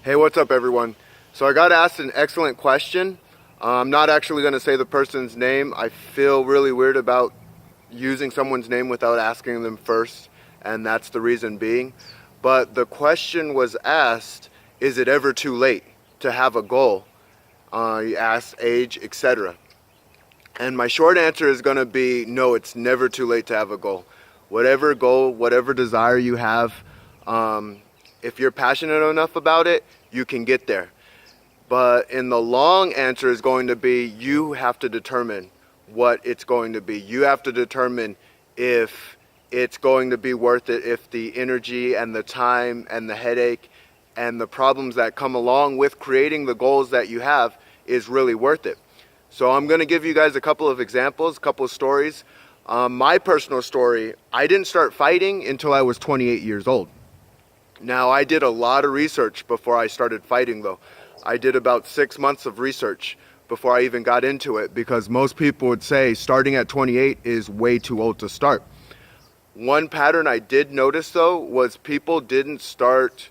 Hey, what's up everyone? So I got asked an excellent question. I'm not actually going to say the person's name. I feel really weird about using someone's name without asking them first, and that's the reason being. But the question was asked, is it ever too late to have a goal? You asked age, etc. And my short answer is going to be no, it's never too late to have a goal. Whatever goal, whatever desire you have, if you're passionate enough about it, you can get there. But in the long answer is going to be you have to determine what it's going to be. You have to determine if it's going to be worth it, if the energy and the time and the headache and the problems that come along with creating the goals that you have is really worth it. So I'm going to give you guys a couple of examples, a couple of stories. My personal story, I didn't start fighting until I was 28 years old. Now, I did a lot of research before I started fighting though. I did about 6 months of research before I even got into it, because most people would say starting at 28 is way too old to start. One pattern I did notice though was people didn't start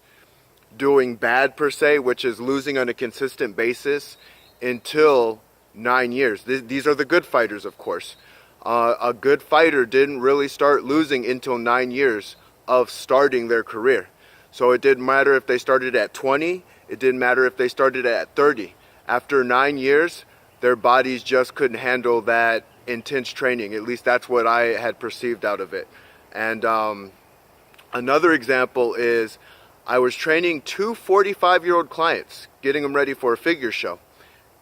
doing bad per se, which is losing on a consistent basis, until 9 years. These are the good fighters, of course. A good fighter didn't really start losing until 9 years of starting their career. So it didn't matter if they started at 20, it didn't matter if they started at 30. After 9 years, their bodies just couldn't handle that intense training. At least that's what I had perceived out of it. And another example is I was training two 45-year-old clients, getting them ready for a figure show.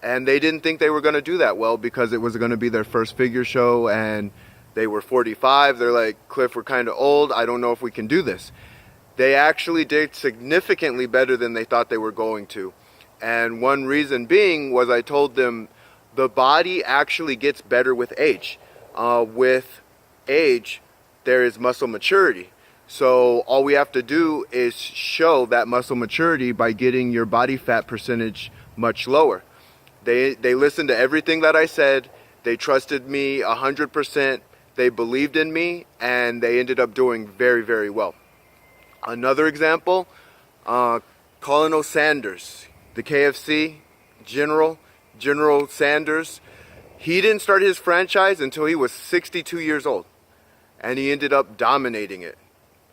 And they didn't think they were going to do that well because it was going to be their first figure show and they were 45. They're like, Cliff, we're kind of old. I don't know if we can do this. They actually did significantly better than they thought they were going to. And one reason being was I told them the body actually gets better with age. With age, there is muscle maturity. So all we have to do is show that muscle maturity by getting your body fat percentage much lower. They listened to everything that I said. They trusted me 100%. They believed in me, and they ended up doing very, very well. Another example, Colonel Sanders, the KFC General Sanders. He didn't start his franchise until he was 62 years old, and he ended up dominating it.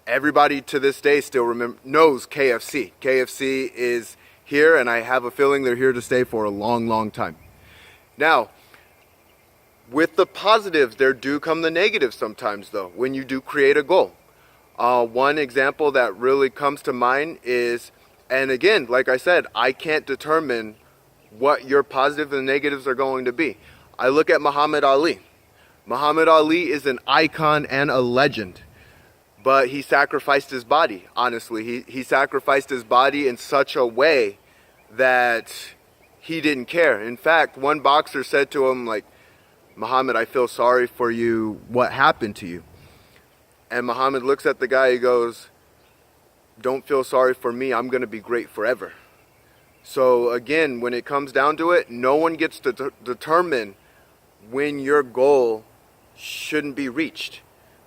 Everybody to this day still knows KFC. KFC is here, and I have a feeling they're here to stay for a long, long time. Now, with the positives, there do come the negatives sometimes though, when you do create a goal. One example that really comes to mind is, and again, like I said, I can't determine what your positives and negatives are going to be. I look at Muhammad Ali. Muhammad Ali is an icon and a legend, but he sacrificed his body, honestly. He sacrificed his body in such a way that he didn't care. In fact, one boxer said to him, like, Muhammad, I feel sorry for you. What happened to you? And Muhammad looks at the guy, he goes, don't feel sorry for me, I'm going to be great forever. So again, when it comes down to it, no one gets to determine when your goal shouldn't be reached.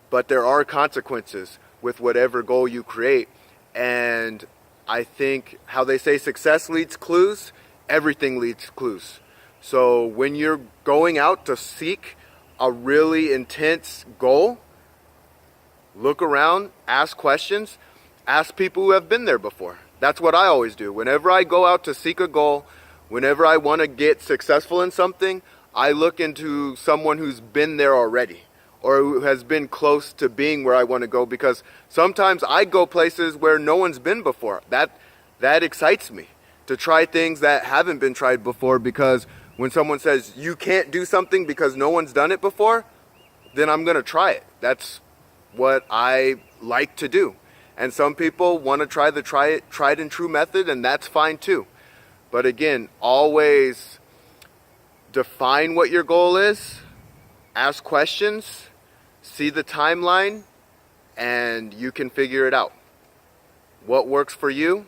But there are consequences with whatever goal you create. And I think how they say success leads clues, everything leads clues. So when you're going out to seek a really intense goal, look around, ask questions, ask people who have been there before. That's what I always do. Whenever I go out to seek a goal, whenever I want to get successful in something, I look into someone who's been there already or who has been close to being where I want to go, because sometimes I go places where no one's been before. That excites me to try things that haven't been tried before, because when someone says you can't do something because no one's done it before, then I'm going to try it. That's what I like to do. And some people want to try the tried and true method, and that's fine too. But again, always define what your goal is, ask questions, see the timeline, and you can figure it out. What works for you,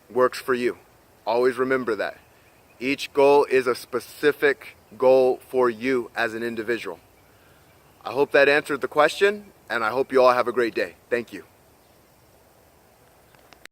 works for you. Always remember that. Each goal is a specific goal for you as an individual. I hope that answered the question, and I hope you all have a great day. Thank you.